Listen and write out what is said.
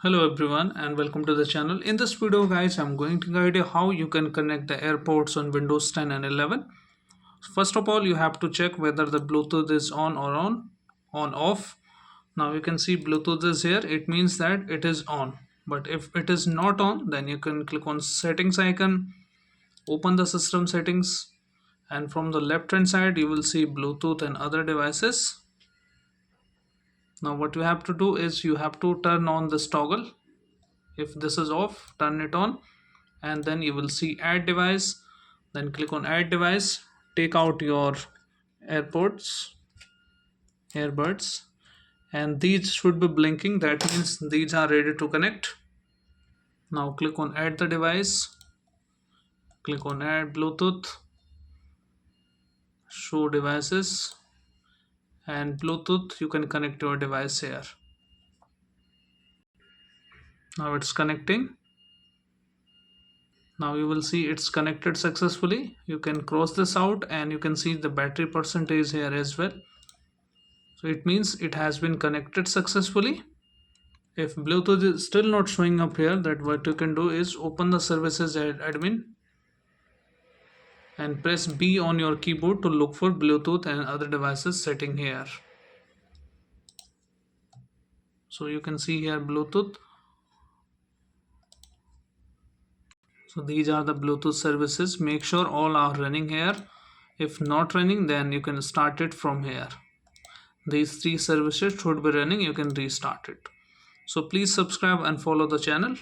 Hello everyone and welcome to the channel. In this video guys, I'm going to guide you how you can connect the AirPods on Windows 10 and 11. First of all, you have to check whether the Bluetooth is on off. Now you can see Bluetooth is here. It means that it is on. But if it is not on, then you can click on settings icon, open the system settings, and from the left hand side you will see Bluetooth and other devices. Now what you have to do is you have to turn on this toggle. If this is off, turn it on, and then you will see add device. Then click on add device, take out your AirPods, earbuds, and these should be blinking. That means these are ready to connect. Now click on add the device, click on add Bluetooth, show devices, and Bluetooth. You can connect your device here. Now it's connecting. Now you will see it's connected successfully. You can cross this out and you can see the battery percentage here as well. So it means it has been connected successfully. If Bluetooth is still not showing up here, that what you can do is open the services admin and press B on your keyboard to look for Bluetooth and other devices setting here. So you can see here Bluetooth. So these are the Bluetooth services. Make sure all are running here. If not running, then you can start it from here. These three services should be running. You can restart it. So please subscribe and follow the channel.